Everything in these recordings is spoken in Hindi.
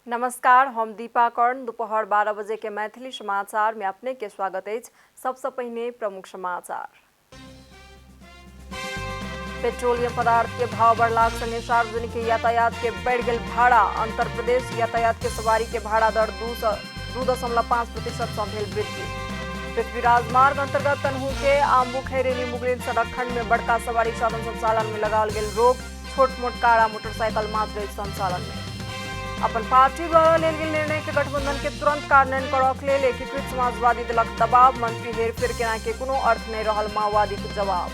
नमस्कार, हम दीपा कर्ण। दोपहर 12 बजे के मैथिली समाचार में अपने के स्वागत है। सबसे पहले प्रमुख समाचार। पेट्रोलियम पदार्थ के भाव बढ़लाक संगे सार्वजनिक यातायात के बढ़ गए भाड़ा। अंतर प्रदेश यातायात के सवारी के भाड़ा दर 2.5% से भेल वृद्धि। पृथ्वी राजमार्ग अंतर्गत तनहू के आम्बू खैरेनी मुगलिन सड़क खंड में बड़का सवारी साधन संचालन में लगाल गेल रोक। छोट मोट कार आ मोटरसाइकिल मात्र संचालन में। अपन पार्टी द्वारा लेल गेल निर्णय के गठबंधन के तुरंत कार्यान्वयन करबाक लेल एकीकृत समाजवादी दलक दबाव। मंत्री हेरफेर केना के कोनो अर्थ नहीं रहल, माओवादी के जवाब।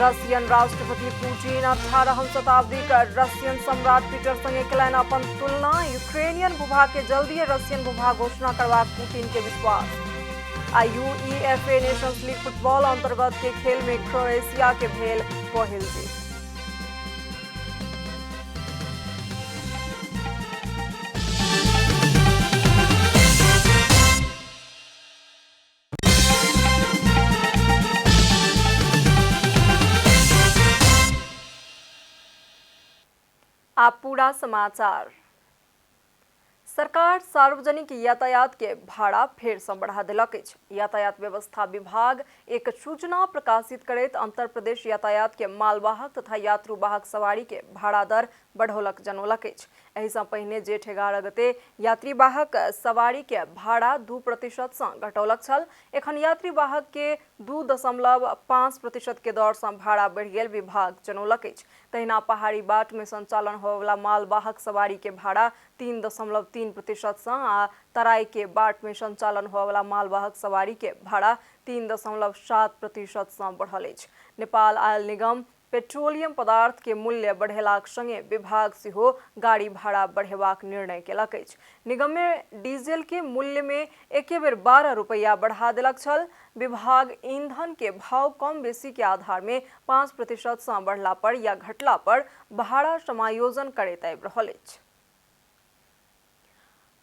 रशियन राष्ट्रपति पुतिन 18वीं शताब्दी का रशियन सम्राट पीटर संगे कयलनि अपन तुलना। यूक्रेनियन भूभाग के जल्दी रशियन भूभाग घोषणा करबाक पुतिन के विश्वास। आ UEFA नेशंस लीग फुटबॉल अंतर्गत के खेल में क्रोएशिया के भेल पहिल जीत। आप पूरा समाचार। सरकार सार्वजनिक यातायात के भाड़ा फेर से बढ़ा देलक अछि। यातायात व्यवस्था विभाग एक सूचना प्रकाशित करैत अंतर प्रदेश यातायात के मालवाहक तथा यात्रुवाहक सवारी के भाड़ा दर बढ़ौलक जनौलक अछि। एहि सँ पहिने जेठ 11 गते यात्रीवाहक सवारी के भाड़ा 2% सँ घटौलक छल। एखन यात्रीवाहक के 2.5% के दर सँ भाड़ा बढ़ि गेल विभाग जनौलक अछि। तहिना पहाड़ी बाट में संचालन होबयवला मालवाहक सवारी के भाड़ा 3.3% सँ आ तराई के बाट में संचालन होबयवला मालवाहक सवारी के भाड़ा 3.7% सँ बढ़ल अछि। नेपाल आयल निगम पेट्रोलियम पदार्थ के मूल्य बढ़ेलाक संगे विभाग सेहो गाड़ी भाड़ा बढ़ेबाक निर्णय केलक अछि। निगम में डीजल के मूल्य में एके बेर 12 रुपया बढ़ा देलक छल। विभाग ईंधन के भाव कम बेसी के आधार में 5% सँ बढ़ला पर या घटला पर भाड़ा समायोजन करैत आबि रहल अछि।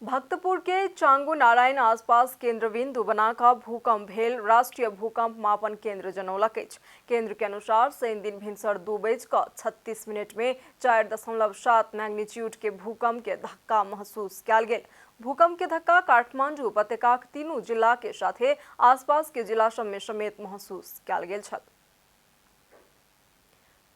भक्तपुर के चांगू नारायण आसपास केंद्र बिंदु बनाकर भूकंप भेल राष्ट्रीय भूकंप मापन केंद्र जनौलक अछि। केंद्र के अनुसार शनि दिन भिनसर 2:36 में 4.7 मैग्नीट्यूड के भूकंप के धक्का महसूस कयल गेल। भूकंप के धक्का काठमांडू उपत्यका के तीनू जिला के साथे आसपास के जिला सब में समेत महसूस कयल गेल छल।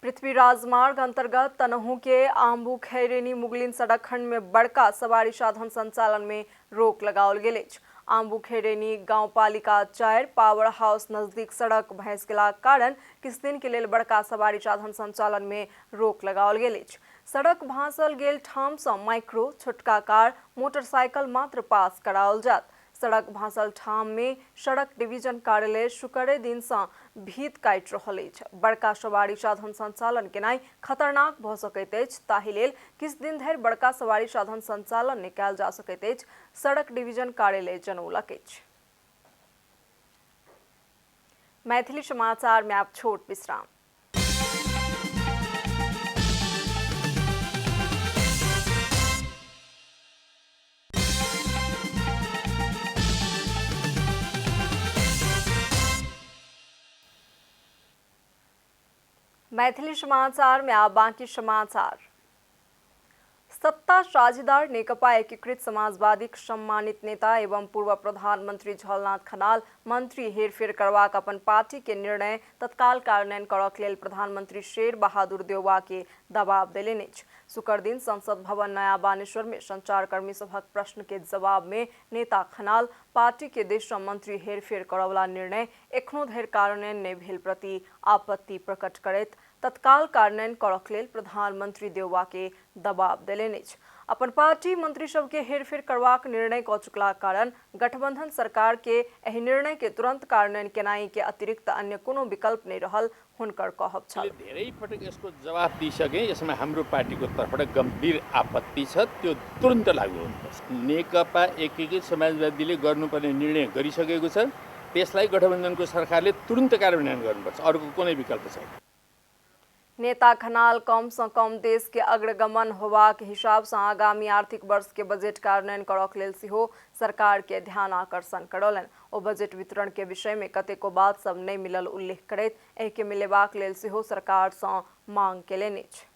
पृथ्वी राजमार्ग अंतर्गत तनहू के आम्बू खैरेनी मुगलिन सड़क खंड में बड़का सवारी साधन संचालन में रोक लगाओल गेल अछि। आम्बू खैरेनी गांवपालिका 4 पावर हाउस नजदीक सड़क भैंस गेलाक कारण किछु दिन के लेल बड़का सवारी साधन संचालन में रोक लगाओल गेल अछि। सड़क भांसल गेल ठाम सँ माइक्रो, छोटका कार, मोटरसाइकिल मात्र पास कराओल जात। सड़क भांसल ठाम में सड़क डिवीजन कार्यालय शुक्रे दिन से भीत काटि रहल अछि। बड़का सवारी साधन संचालन केनाई खतरनाक भऽ सकैत अछि, ताहि लेल किछु दिन धरि बड़का सवारी साधन संचालन नहि कयल जा सकैत अछि, सड़क डिवीजन कार्यालय जनौलक अछि। मैथिली समाचार में आप छोट विश्राम। मैथिली समाचार में आप बाकी समाचार। सत्ता साझेदार नेकपा एकीकृत समाजवादी सम्मानित नेता एवं पूर्व प्रधानमंत्री झलनाथ खनाल मंत्री हेरफेर करबाक अपन पार्टी के निर्णय तत्काल कार्यान्वयन करबाक लेल प्रधानमंत्री शेर बहादुर देउवा के दबाव देलनि अछि। शुक्र दिन संसद भवन नया बानेश्वर में संचारकर्मी सभक प्रश्न के जवाब में नेता खनाल पार्टी के दिस सँ मंत्री हेरफेर करयवला निर्णय एखनो धरि कार्यान्वयन नहि भेल प्रति आपत्ति प्रकट करैत तत्काल कार्यान्वयन करबाक लेल प्रधानमंत्री देउवा के दबाव देलनि अछि। अपन पार्टी मंत्री सबके हेरफेर करबाक निर्णय कऽ चुकलाक कारण गठबंधन सरकार के एहि निर्णय के तुरंत कार्यान्वयन केनाई के अतिरिक्त अन्य कोनो विकल्प नहीं रहल हुनकर कहब छल। धेरै पटक यसको जवाफ दिइसके यसमा हाम्रो पार्टीको तर्फबाट गम्भीर आपत्ति छ, त्यो तुरन्त लागू हुनुपर्छ। नेकपा एकीकृत समाजवादीले गर्नुपर्ने निर्णय गरिसकेको छ, त्यसलाई गठबन्धनको सरकारले तुरन्त कार्यान्वयन गर्नुपर्छ, अर्को कुनै विकल्प छैन। नेता खनाल कम से कम देश के अग्रगमन होबाक हिसाब से आगामी आर्थिक वर्ष के बजट कार्यान्वयन करबाक लेल सेहो सरकार के ध्यान आकर्षण करौलनि। ओ बजट वितरण के विषय में कतेको बात सब नहीं मिलल उल्लेख करैत एहि के मिलेबाक लेल सेहो सरकार से मांग केलनि अछि।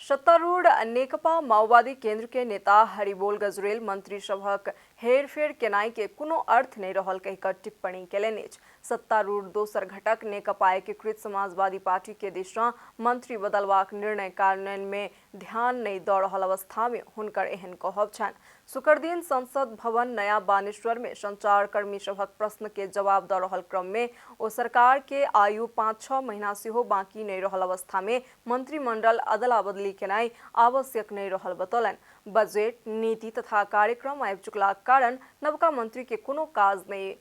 सत्तारूढ़ नेकपा माओवादी केंद्र के नेता हरिबोल गजरेल मंत्री सभक हेरफेर केनाई के कोनो अर्थ नहीं रहल कहिकर टिप्पणी केलनि अछि। सत्तारूढ़ दोसर घटक नेकपा एकीकृत समाजवादी पार्टी के दिशा मंत्री बदलवाक निर्णय कार्यान्वयन में ध्यान नहीं दऽ रहल अवस्था में हुनकर एहन कहब छनि। शुक्र दिन संसद भवन नया बानेश्वर में संचारकर्मी सभक प्रश्न के जवाब दऽ रहल क्रम में ओ सरकार के आयु 5-6 महीना सेहो बाकी नहीं रहल अवस्था में मंत्रिमंडल अदला बदली केनाई आवश्यक नहीं रहल बतौलनि। बजट नीति तथा कार्यक्रम आबि चुकलाक कारण नवका मंत्री के कोनो काज नहीं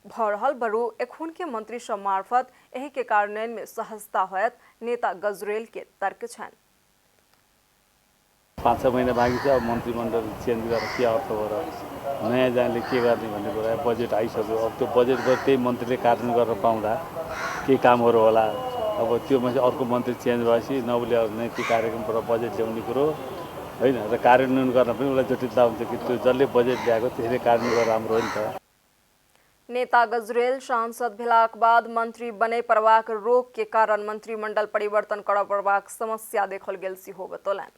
भऽ रहल बरु एखुन के मंत्री सब मार्फत एहि के कार्यान्वयन में सहजता होयत नेता गजरेल के तर्क छनि। 5-6 महीना बाँकी छ। अब मन्त्रीमण्डल चेन्ज गरेर के अर्थ हो र नयाँ जानले के गर्ने भन्ने कुरा बजेट आइसक्यो। अब त्यो बजेटबाट त्यही मन्त्रीले कार्यान्वयन गरेर पाउँदा के कामहरू होला। अब त्यो मान्छे अर्को मन्त्री चेन्ज भएपछि नउले नैतिक कार्यक्रमबाट बजेट ल्याउने कुरो होइन र कार्यान्वयन गर्न पनि उसलाई जटिलता हुन्छ कि त्यो जसले बजेट ल्याएको त्यसले कार्यान्वयन गरेर राम्रो हो नि त। नेता गजरेल सांसद भेलाक बाद मंत्री बने परवाक रोक के कारण मंत्रिमंडल परिवर्तन करऽ पड़बाक समस्या देखल गेल सेहो बतौलनि।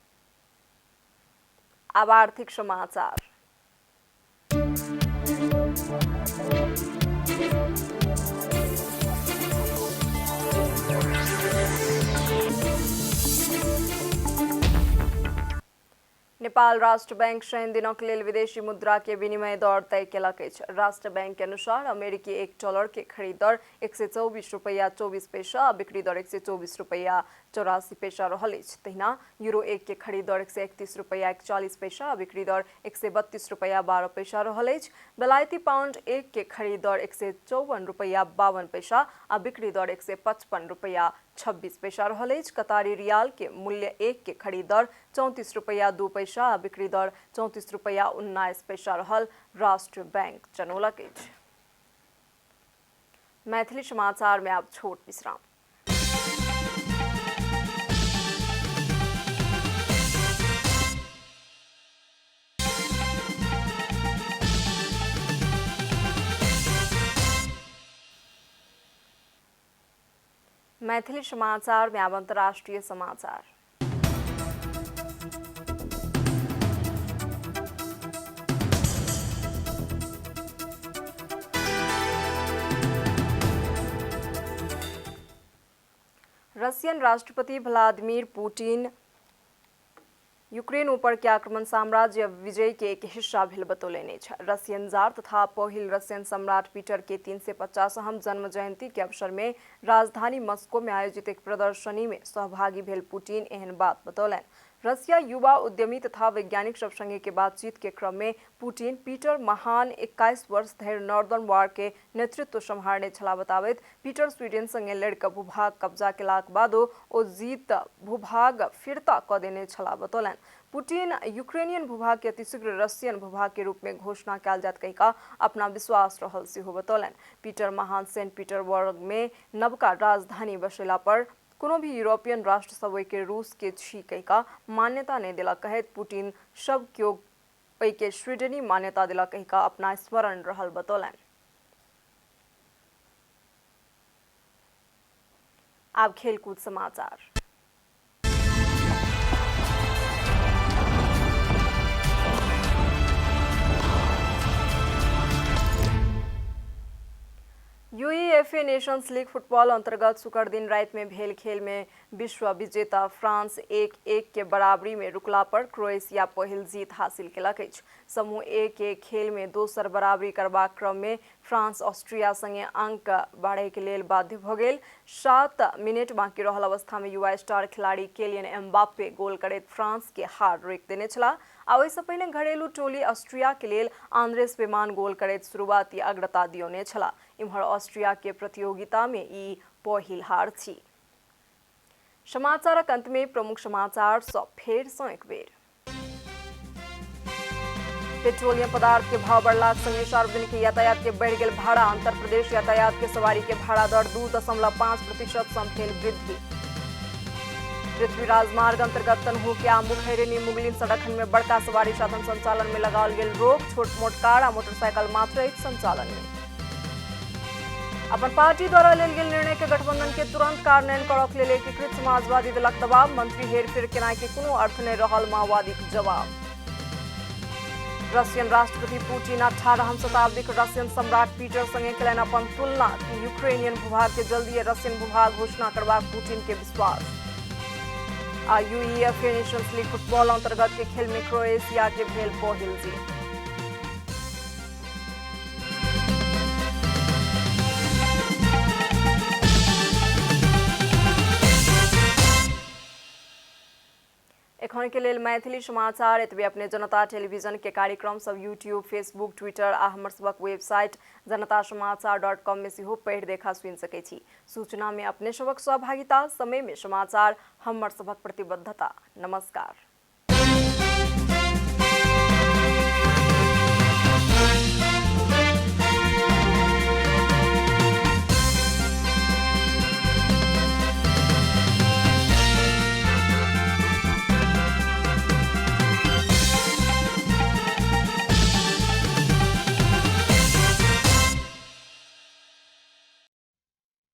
अब आर्थिक समाचार। नेपाल राष्ट्र बैंक शनि दिनक लेल विदेशी मुद्रा के विनिमय दर तय केलक अछि। राष्ट्र बैंक के अनुसार अमेरिकी $1 के खरीद दर $124.24 आ बिक्री दर $124.84 रहल अछि। तहिना यूरो 1 के खरीद दर $131.41 आ बिक्री दर $132.12 रहल अछि। बेलायती पाउंड 1 के खरीद दर $154.52 आ बिक्री दर $155.26 रहल अछि। कतारी रियाल के मूल्य 1 के खरीद दर $34.02 आ बिक्री दर $34.19 रहल राष्ट्र बैंक जनौलक अछि। मैथिली समाचार में अब छोट विश्राम। मैथिली समाचार में अब अंतर्राष्ट्रीय समाचार। रशियन राष्ट्रपति व्लादिमीर पुतिन यूक्रेन ऊपर के आक्रमण साम्राज्य विजय के एक हिस्सा भेल बतौलनि अछि। रशियन जार तथा पहिल रशियन सम्राट पीटर के 350 जन्म जयंती के अवसर में राजधानी मस्को में आयोजित एक प्रदर्शनी में सहभागी भेल पुतिन एहन बात बतौलनि। रसिया युवा उद्यमी तथा वैज्ञानिक सब संगे के बातचीत के क्रम में पुतिन पीटर महान 21 वर्ष धरि नॉर्दर्न वार के नेतृत्व सम्हारने छला बताबैत पीटर स्वीडेन संगे लड़ि कऽ भूभाग कब्जा केलाक बादो ओ जीत भूभाग फिरता कऽ देने छला बतौलनि। पुतिन यूक्रेनियन भूभाग के अतिशीघ्र रशियन भूभाग के रूप में घोषणा कयल जायत कहिका अपना विश्वास रहल सेहो बतौलनि। पीटर महान सेंट पीटरबर्ग में नवका राजधानी बसेला पर कोनो भी यूरोपियन राष्ट्र सब के रूस के छी कहिका मान्यता नहीं दिला कहैत पुतिन सब क्यों के स्वीडनी मान्यता दिला कहिका अपना स्मरण रहल बतौलनि। अब खेलकूद समाचार। यूईएफए नेशंस लीग फुटबॉल अंतर्गत शुक्र दिन रात में भेल खेल में विश्व विजेता फ्रांस 1-1 के बराबरी में रुकला पर क्रोएशिया पहिल जीत हासिल केलक अछि। समूह ए के खेल में दोसर बराबरी करबाक क्रम में फ्रांस ऑस्ट्रिया संगे अंक बाढ़े के लेल बाध्य भ गेल। 7 मिनट बाकी रहल अवस्था में युवा स्टार खिलाड़ी केलियन एम्बाप्पे गोल करैत फ्रांस के हार रोकि देने छला। आ ओहिसँ पहिने घरेलू टोली ऑस्ट्रिया के लेल आंद्रेस बेमान गोल करैत शुरुआती अग्रता दियौने छला। इम्हर ऑस्ट्रिया के प्रतियोगिता में ई पहिल हार छी। समाचारक अंत में प्रमुख समाचार सब फेर सँ एक बेर। पेट्रोलियम पदार्थ के भाव बढ़लाक संगे सार्वजनिक यातायात के बढ़ि गेल भाड़ा। अंतर प्रदेश यातायात के सवारी के भाड़ा दर 2.5% सँ भेल वृद्धि। पृथ्वी राजमार्ग अंतर्गत तनहू के आमू खैरेनी मुगलिन सड़क खंड में बड़का सवारी साधन संचालन में लगाओल गेल रोक। छोट मोट कार आ मोटरसाइकिल मात्र अछि संचालन में। अपन पार्टी द्वारा लेल गेल निर्णय के गठबंधन के तुरंत कार्यान्वयन करक लेल एकीकृत समाजवादी दलक दबाव, मंत्री हेरफेर केनाय के कोनो अर्थ नहीं रहल, माओवादी के जवाब। रशियन राष्ट्रपति पुतिन 18वीं शताब्दी के रशियन सम्राट पीटर संगे केलनि अपन तुलना कि यूक्रेनियन भूभाग के जल्दी रशियन भूभाग घोषणा करबाक पुतिन के विश्वास। आ यूईएफए नेशंस लीग फुटबॉल अंतर्गत के खेल में क्रोएशिया के भेल पहिल जीत। एखन के लेल मैथिली समाचार एतबे। अपने जनता टेलीविजन के कार्यक्रम सब यूट्यूब, फेसबुक, ट्विटर आ हमर सबक वेबसाइट जनतासमाचार.com में सेहो पढ़ि देखा सुनि सकै छी। सूचना में अपने सबक सहभागिता, समय में समाचार हमर सबक प्रतिबद्धता। नमस्कार।